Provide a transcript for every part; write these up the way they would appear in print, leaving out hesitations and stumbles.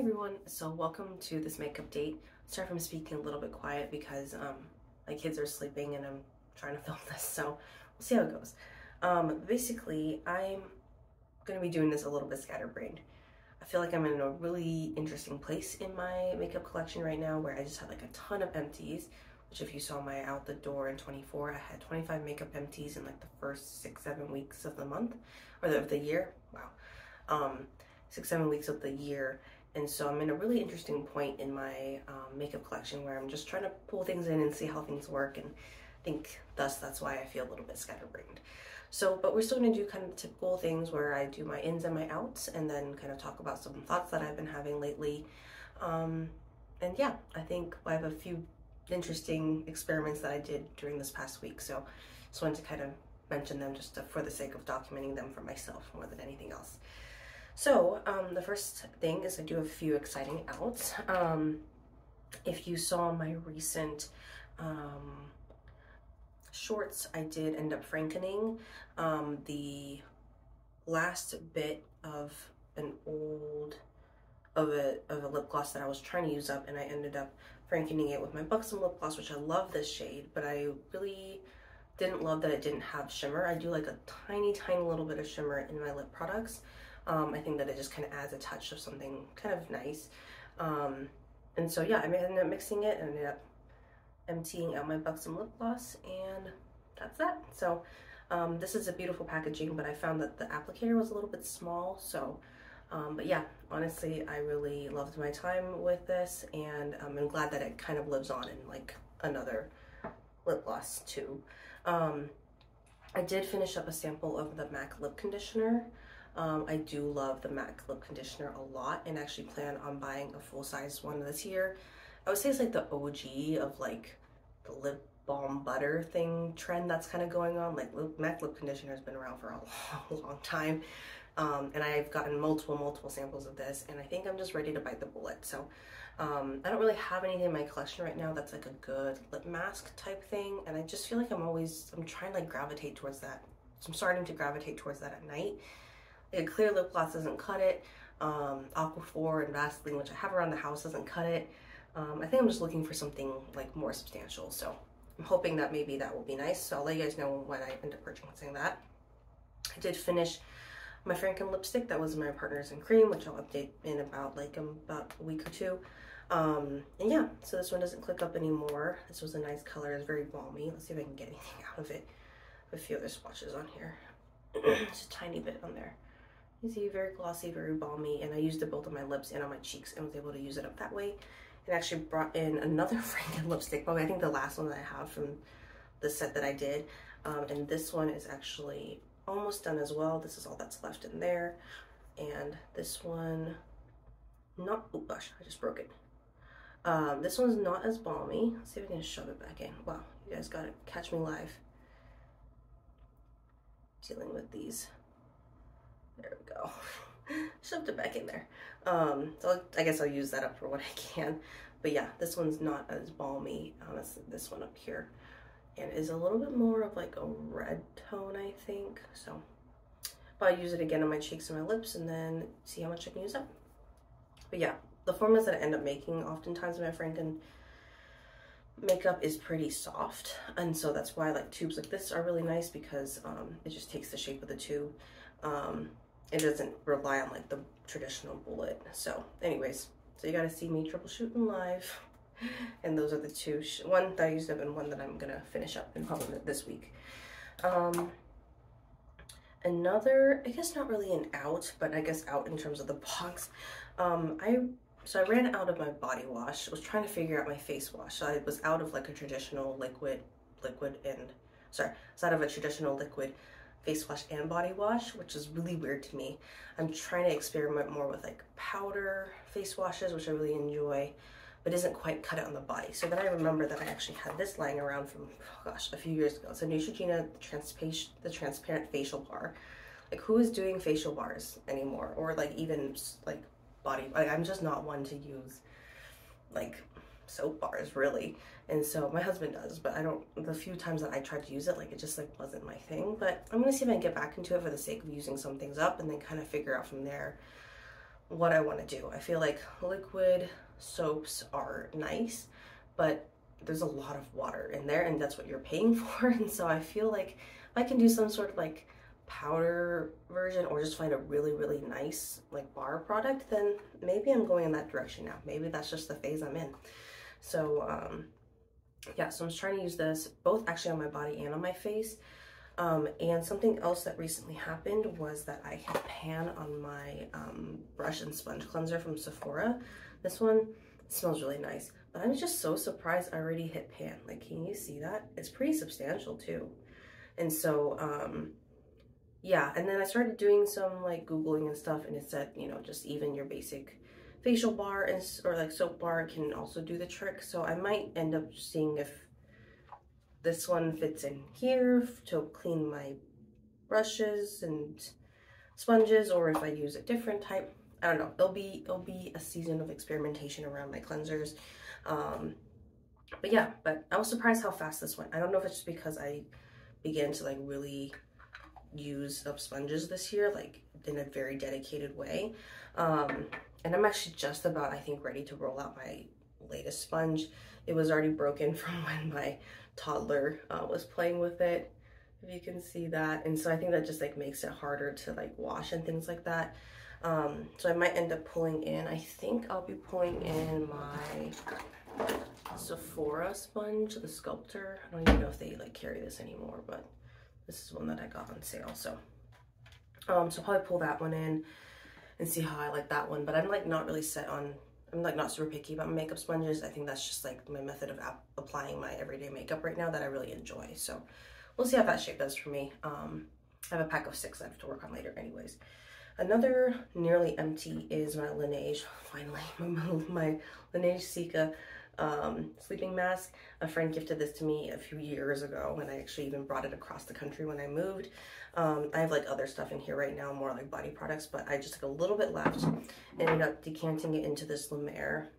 everyone, so welcome to this makeup date. Sorry if I'm speaking a little bit quiet because my kids are sleeping and I'm trying to film this, so we'll see how it goes. Basically, I'm going to be doing this a little bit scatterbrained. I feel like I'm in a really interesting place in my makeup collection right now where I just had like a ton of empties, which if you saw my out the door in 24, I had 25 makeup empties in like the first 6-7 weeks of the month, or of the year. Wow. 6-7 weeks of the year. And so I'm in a really interesting point in my makeup collection where I'm just trying to pull things in and see how things work, and I think that's why I feel a little bit scatterbrained. So, but we're still going to do kind of typical things where I do my ins and my outs and then kind of talk about some thoughts that I've been having lately. And yeah, I think I have a few interesting experiments that I did during this past week, so just wanted to kind of mention them just for the sake of documenting them for myself more than anything else. So the first thing is I do have a few exciting outs. If you saw my recent shorts, I did end up frankening the last bit of an old of a lip gloss that I was trying to use up, and I ended up frankening it with my Buxom lip gloss, which I love this shade, but I really didn't love that it didn't have shimmer. I do like a tiny little bit of shimmer in my lip products. I think that it just kind of adds a touch of something kind of nice. And so yeah, I ended up mixing it and ended up emptying out my Buxom lip gloss, and that's that. So this is a beautiful packaging, but I found that the applicator was a little bit small. So, but yeah, honestly, I really loved my time with this, and I'm glad that it kind of lives on in like another lip gloss too. I did finish up a sample of the MAC lip conditioner. I do love the MAC lip conditioner a lot and actually plan on buying a full-size one this year. I would say it's like the OG of like the lip balm butter thing trend that's kind of going on. Like MAC lip conditioner has been around for a long time. And I've gotten multiple samples of this, and I think I'm just ready to bite the bullet. So I don't really have anything in my collection right now that's like a good lip mask type thing, and I just feel like I'm trying to like gravitate towards that. So I'm starting to gravitate towards that at night. A clear lip gloss doesn't cut it. Aquaphor and Vaseline, which I have around the house, doesn't cut it. I think I'm just looking for something like more substantial. So I'm hoping that maybe that will be nice. So I'll let you guys know when I end up purchasing that. I did finish my Franken lipstick that was my Partners in Cream, which I'll update in about a week or two. And yeah, so this one doesn't click up anymore. This was a nice color. It's very balmy. Let's see if I can get anything out of it. A few other swatches on here. Just a tiny bit on there. You see, very glossy, very balmy, and I used it both on my lips and on my cheeks and was able to use it up that way. It actually brought in another Franken lipstick, probably I think the last one that I have from the set that I did. And this one is actually almost done as well. This is all that's left in there. And this one, oh gosh, I just broke it. This one's not as balmy. Let's see if I can shove it back in. Wow, you guys gotta catch me live dealing with these. There we go. Shoved it back in there. So I guess I'll use that up for what I can. But yeah, this one's not as balmy as this one up here, and is a little bit more of like a red tone, I think. So, but I'll use it again on my cheeks and my lips, and then see how much I can use up. But yeah, the formulas that I end up making oftentimes in my Franken makeup is pretty soft, and so that's why like tubes like this are really nice, because it just takes the shape of the tube. It doesn't rely on like the traditional bullet. So anyways, so you gotta see me troubleshooting live, and those are the two, one that I used up and one that I'm gonna finish up in probably this week. Another, I guess not really an out, but I guess out in terms of the box. So I ran out of my body wash. I was trying to figure out my face wash. So I was out of like a traditional liquid face wash and body wash, which is really weird to me. I'm trying to experiment more with like powder face washes, which I really enjoy, but isn't quite cut it on the body. So then I remember that I actually had this lying around from, oh gosh, a few years ago. It's a Neutrogena, the transparent facial bar. Like, who is doing facial bars anymore? Or like even like body, like I'm just not one to use like soap bars really. And so my husband does, but I don't, the few times that I tried to use it, like it just like wasn't my thing. But I'm gonna see if I can get back into it for the sake of using some things up, and then kind of figure out from there what I want to do. I feel like liquid soaps are nice, but there's a lot of water in there, and that's what you're paying for. And so I feel like if I can do some sort of like powder version, or just find a really, really nice like bar product, then maybe I'm going in that direction now. Maybe that's just the phase I'm in. So yeah, so I'm just trying to use this both actually on my body and on my face. And something else that recently happened was that I hit pan on my brush and sponge cleanser from Sephora. This one smells really nice, but I'm just so surprised I already hit pan. Like, can you see that? It's pretty substantial too. And so yeah, and then I started doing some like Googling and stuff, and it said, you know, just even your basic facial bar and or like soap bar can also do the trick. So I might end up seeing if this one fits in here to clean my brushes and sponges, or if I use a different type. I don't know. It'll be a season of experimentation around my cleansers. But yeah, but I was surprised how fast this went. I don't know if it's just because I began to like really use up sponges this year, like in a very dedicated way. And I'm actually just about, I think, ready to roll out my latest sponge. It was already broken from when my toddler was playing with it, if you can see that. And so I think that just like makes it harder to like wash and things like that. So I might end up pulling in, I think I'll be pulling in my Sephora sponge, the Sculptor. I don't even know if they like carry this anymore, but this is one that I got on sale. So so I'll probably pull that one in and see how I like that one. But I'm like not really set on, I'm like not super picky about my makeup sponges. I think that's just like my method of applying my everyday makeup right now that I really enjoy. So we'll see how that shape does for me. I have a pack of 6 I have to work on later anyways. Another nearly empty is my Laneige, finally, my Laneige Cica sleeping mask. A friend gifted this to me a few years ago, and I actually even brought it across the country when I moved. I have like other stuff in here right now, more like body products, but I just took a little bit left and ended up decanting it into this La Mer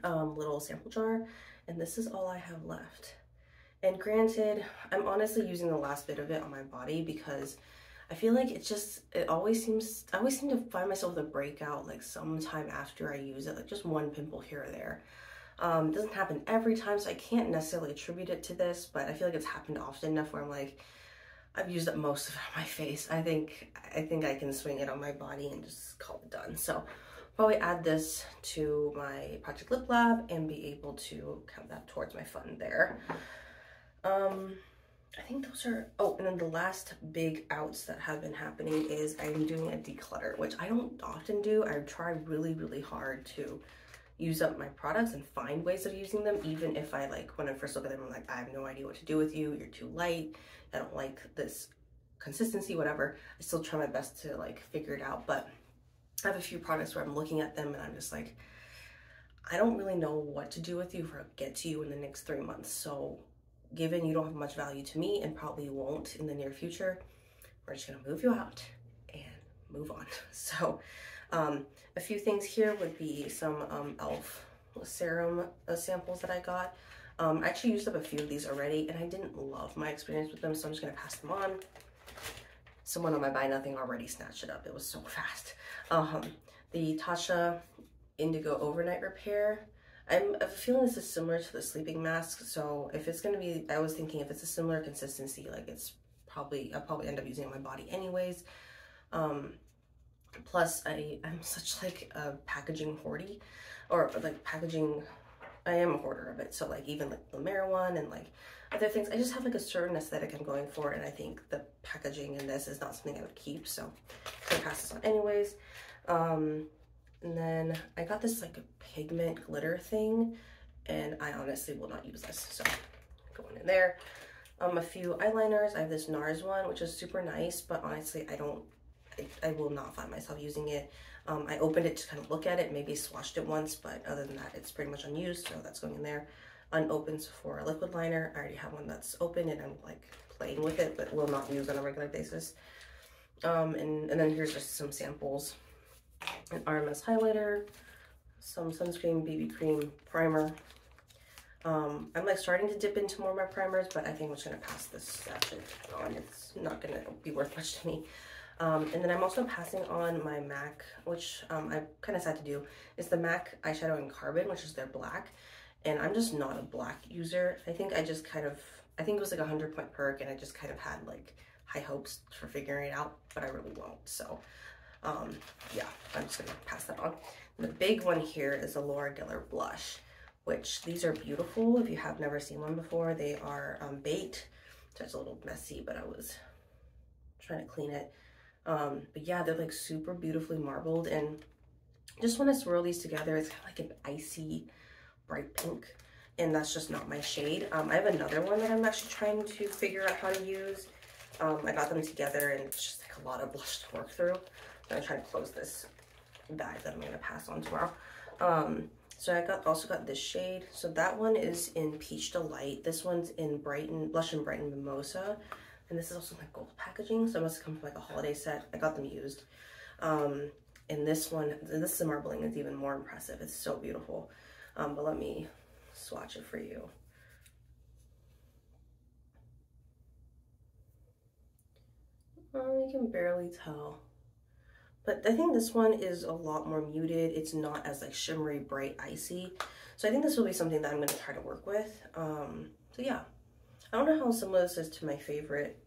little sample jar, and this is all I have left. And granted, I'm honestly using the last bit of it on my body because I feel like I always seem to find myself with a breakout like sometime after I use it, like just one pimple here or there. It doesn't happen every time, so I can't necessarily attribute it to this, but I feel like it's happened often enough where I'm like, I've used up most of it on my face. I think I can swing it on my body and just call it done. So probably add this to my Project Lip Lab and be able to count that towards my fun there. I think those are, oh, and then the last big outs that have been happening is I'm doing a declutter, which I don't often do. I try really, really hard to use up my products and find ways of using them, even if I like, when I first look at them, I'm like, I have no idea what to do with you. You're too light. I don't like this consistency, whatever. I still try my best to like figure it out, but I have a few products where I'm looking at them and I'm just like, I don't really know what to do with you or get to you in the next 3 months. So given you don't have much value to me and probably won't in the near future, we're just gonna move you out and move on. So a few things here would be some e.l.f. serum samples that I got. I actually used up a few of these already and I didn't love my experience with them, so I'm just gonna pass them on. Someone on my Buy Nothing already snatched it up. It was so fast. The Tatcha Indigo Overnight Repair. I have a feeling this is similar to the sleeping mask, so if it's gonna be, I was thinking if it's a similar consistency, like it's probably, I'll probably end up using it on my body anyways. Plus I'm such like a packaging hoardy, or like packaging, I am a hoarder of it, so like even like the La Mer one and like other things, I just have like a certain aesthetic I'm going for, and I think the packaging in this is not something I would keep, so I'm gonna pass this on anyways. And then I got this like a pigment glitter thing, and I honestly will not use this, so going in there. A few eyeliners. I have this NARS one, which is super nice, but honestly I will not find myself using it. I opened it to kind of look at it, maybe swatched it once, but other than that, it's pretty much unused, so that's going in there. Unopened Sephora liquid liner. I already have one that's open and I'm like playing with it, but will not use on a regular basis. And then here's just some samples. An RMS highlighter, some sunscreen, BB cream, primer. I'm like starting to dip into more of my primers, but I think I'm just gonna pass this sachet on. It's not gonna be worth much to me. And then I'm also passing on my MAC, which I'm kind of sad to do. It's the MAC eyeshadow in Carbon, which is their black. And I'm just not a black user. I think I just kind of, I think it was like a 100-point perk, and I just kind of had like high hopes for figuring it out, but I really won't. So yeah, I'm just gonna pass that on. And the big one here is the Laura Geller blush, which these are beautiful. If you have never seen one before, they are baked. So it's a little messy, but I was trying to clean it. But yeah, they're like super beautifully marbled, and just when I swirl these together, it's kind of like an icy bright pink, and that's just not my shade. I have another one that I'm actually trying to figure out how to use. I got them together, and it's just like a lot of blush to work through. I'm gonna try to close this bag that I'm gonna pass on tomorrow. So I also got this shade. So that one is in Peach Delight. This one's in Blush and Brighten Mimosa. And this is also like gold packaging, so it must have come from like a holiday set. I got them used. And this one, this marbling is even more impressive. It's so beautiful. But let me swatch it for you. Oh, you can barely tell. But I think this one is a lot more muted. It's not as like shimmery, bright, icy. So I think this will be something that I'm gonna try to work with. So yeah. I don't know how similar this is to my favorite,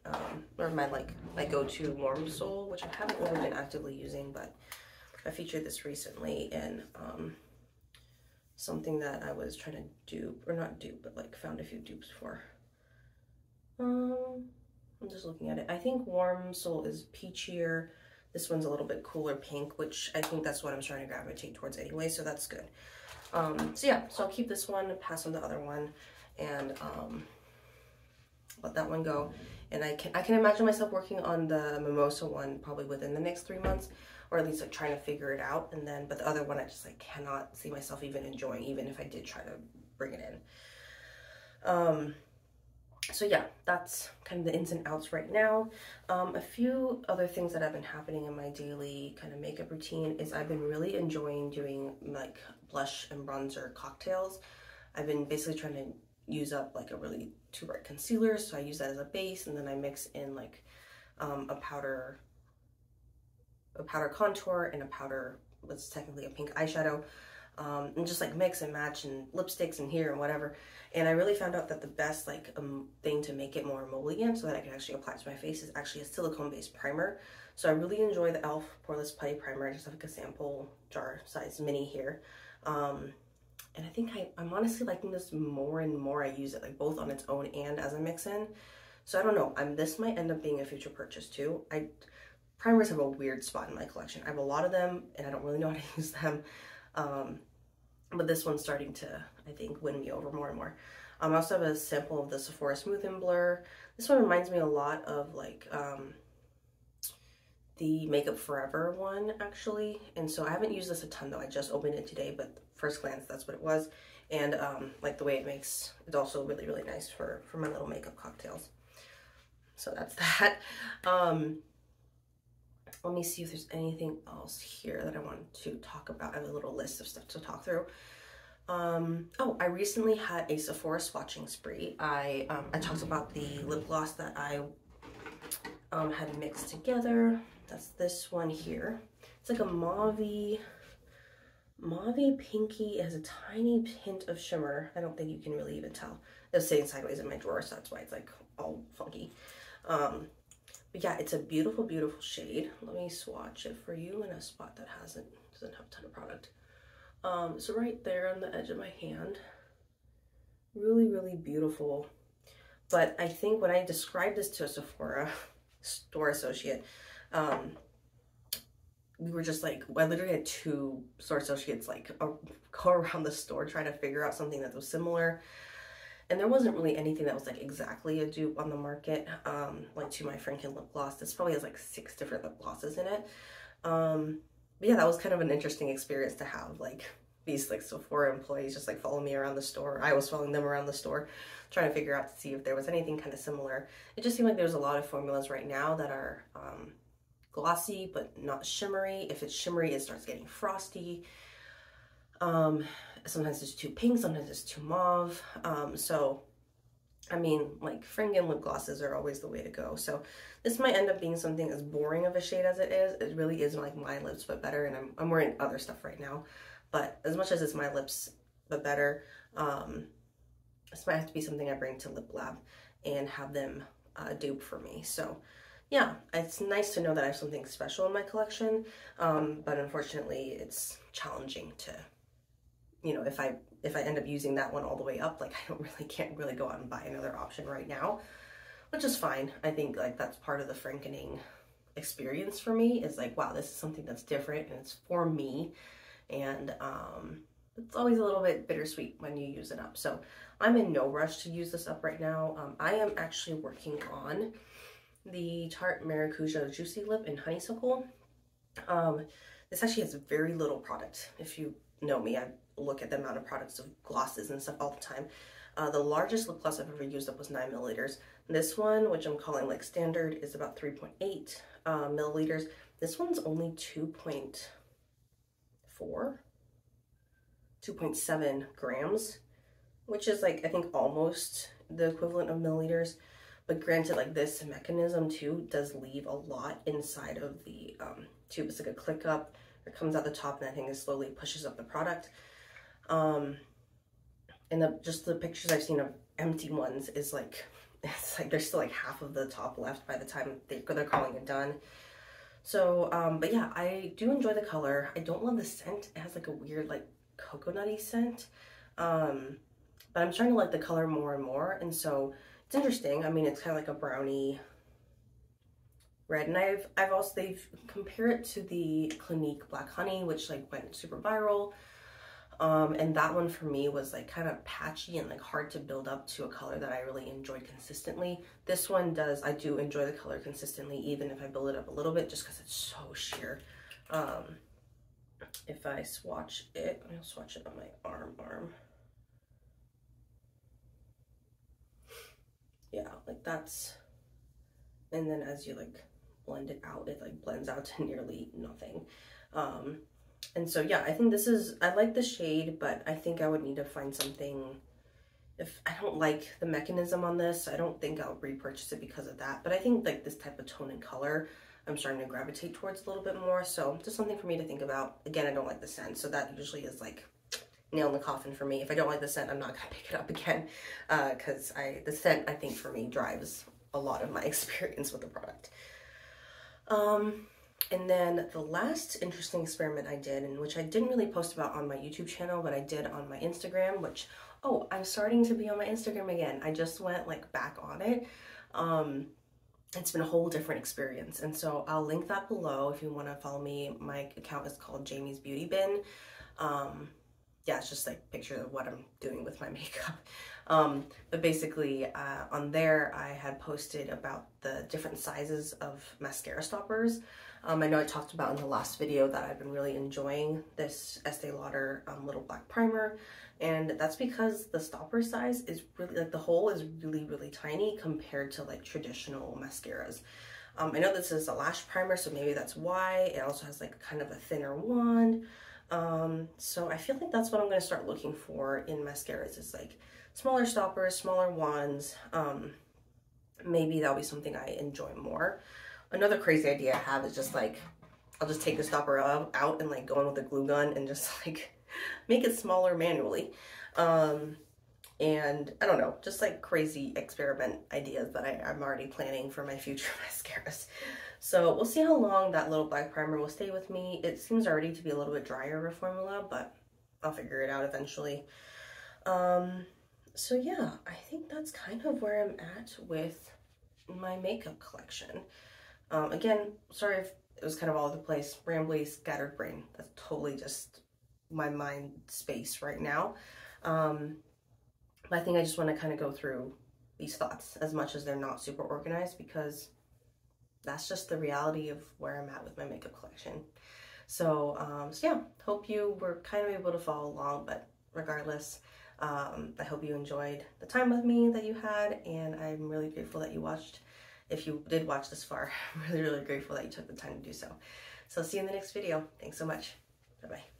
or my go-to Warm Soul, which I haven't really been actively using, but I featured this recently in something that I was trying to dupe, or not dupe, but like found a few dupes for. I'm just looking at it. I think Warm Soul is peachier. This one's a little bit cooler pink, which I think that's what I'm trying to gravitate towards anyway, so that's good. So yeah, so I'll keep this one, pass on the other one, and let that one go. And I can imagine myself working on the Mimosa one probably within the next 3 months, or at least like trying to figure it out. And then, but the other one I just like cannot see myself even enjoying, even if I did try to bring it in. So yeah, that's kind of the ins and outs right now. A few other things that have been happening in my daily kind of makeup routine is I've been really enjoying doing like blush and bronzer cocktails. I've been basically trying to use up like a really too bright concealer, so I use that as a base, and then I mix in like a powder contour and a powder that's technically a pink eyeshadow, and just like mix and match, and lipsticks in here and whatever. And I really found out that the best like thing to make it more emollient so that I can actually apply it to my face is actually a silicone based primer. So I really enjoy the e.l.f. Poreless Putty Primer. I just have like a sample jar size mini here. And I think I'm honestly liking this more and more. I use it like both on its own and as a mix-in. So I don't know, this might end up being a future purchase too. Primers have a weird spot in my collection. I have a lot of them and I don't really know how to use them. But this one's starting to, I think, win me over more and more. I also have a sample of the Sephora Smooth and Blur. This one reminds me a lot of like the Makeup Forever one actually. And so I haven't used this a ton though. I just opened it today, but first glance, that's what it was. And like the way it makes, it's also really, really nice for my little makeup cocktails. So that's that. Let me see if there's anything else here that I want to talk about. I have a little list of stuff to talk through. Oh, I recently had a Sephora swatching spree. I talked about the lip gloss that I had mixed together. That's this one here. It's like a mauvey pinky. It has a tiny hint of shimmer. I don't think you can really even tell. It's sitting sideways in my drawer, so that's why it's like all funky. But yeah, it's a beautiful, beautiful shade. Let me swatch it for you in a spot that doesn't have a ton of product. So right there on the edge of my hand, really, really beautiful. But I think when I described this to a Sephora store associate, we were just like, I literally had 2 store associates like go around the store trying to figure out something that was similar. And there wasn't really anything that was like exactly a dupe on the market, like to my Franken lip gloss. This probably has like 6 different lip glosses in it. But yeah, that was kind of an interesting experience to have, like these like Sephora employees just like follow me around the store. I was following them around the store, trying to figure out to see if there was anything kind of similar. It just seemed like there's a lot of formulas right now that are glossy but not shimmery. If it's shimmery, it starts getting frosty. Sometimes it's too pink, sometimes it's too mauve. So I mean, like, Franken lip glosses are always the way to go. So this might end up being something as boring of a shade as it is. It really is like My Lips But Better, and I'm wearing other stuff right now. But as much as it's My Lips But Better, this might have to be something I bring to Lip Lab and have them dupe for me. So yeah, it's nice to know that I have something special in my collection, but unfortunately it's challenging to, you know, if I end up using that one all the way up, like can't really go out and buy another option right now, which is fine. I think like that's part of the Frankening experience for me, is like, wow, this is something that's different and it's for me, and it's always a little bit bittersweet when you use it up. So I'm in no rush to use this up right now. I am actually working on the Tarte Maracuja Juicy Lip in Honeysuckle. This actually has very little product. If you know me, I look at the amount of products of glosses and stuff all the time. The largest lip gloss I've ever used up was 9 milliliters. This one, which I'm calling like standard, is about 3.8 milliliters. This one's only 2.7 grams, which is like, I think almost the equivalent of milliliters. But granted, like, this mechanism too does leave a lot inside of the tube. It's like a click up, it comes out the top, and I think it slowly pushes up the product. And just the pictures I've seen of empty ones is like, it's like there's still like half of the top left by the time they're calling it done. So, but yeah, I do enjoy the color. I don't love the scent. It has like a weird like coconutty scent. But I'm starting to like the color more and more, and so it's interesting. I mean, it's kind of like a brownie red, and they've compared it to the Clinique Black Honey, which like went super viral. And that one for me was like kind of patchy and like hard to build up to a color that I really enjoyed consistently. This one I do enjoy the color consistently, even if I build it up a little bit, just because it's so sheer. If I swatch it, I'll swatch it on my arm. Yeah, like that's, and then as you like blend it out, it like blends out to nearly nothing. And so yeah, I think I like the shade, but I think I would need to find something. If I don't like the mechanism on this, I don't think I'll repurchase it because of that. But I think like this type of tone and color, I'm starting to gravitate towards a little bit more. So just something for me to think about. Again, I don't like the scent, so that usually is like nail in the coffin for me. If I don't like the scent, I'm not gonna pick it up again, because the scent, I think, for me drives a lot of my experience with the product. And then the last interesting experiment I did, and which I didn't really post about on my YouTube channel, but I did on my Instagram, which, oh, I'm starting to be on my Instagram again. I just went like back on it. It's been a whole different experience, and so I'll link that below if you want to follow me. My account is called Jamie's Beauty Bin. Yeah, it's just like pictures of what I'm doing with my makeup. But basically on there, I had posted about the different sizes of mascara stoppers. I know I talked about in the last video that I've been really enjoying this Estee Lauder little black primer. And that's because the stopper size is really, like, the hole is really, really tiny compared to like traditional mascaras. I know this is a lash primer, so maybe that's why. It also has like kind of a thinner wand. So I feel like that's what I'm going to start looking for in mascaras, is like smaller stoppers, smaller wands. Maybe that'll be something I enjoy more. Another crazy idea I have is just like, I'll just take the stopper out and like go in with a glue gun and just like make it smaller manually. And I don't know, just like crazy experiment ideas that I'm already planning for my future mascaras. So we'll see how long that little black primer will stay with me. It seems already to be a little bit drier of a formula, but I'll figure it out eventually. So yeah, I think that's kind of where I'm at with my makeup collection. Again, sorry if it was kind of all over the place, rambly, scattered brain. That's totally just my mind space right now. But I think I just want to kind of go through these thoughts as much as they're not super organized, because that's just the reality of where I'm at with my makeup collection. So, so yeah, hope you were kind of able to follow along, but regardless, I hope you enjoyed the time with me that you had, and I'm really grateful that you watched. If you did watch this far, I'm really, really grateful that you took the time to do so. So see you in the next video. Thanks so much. Bye-bye.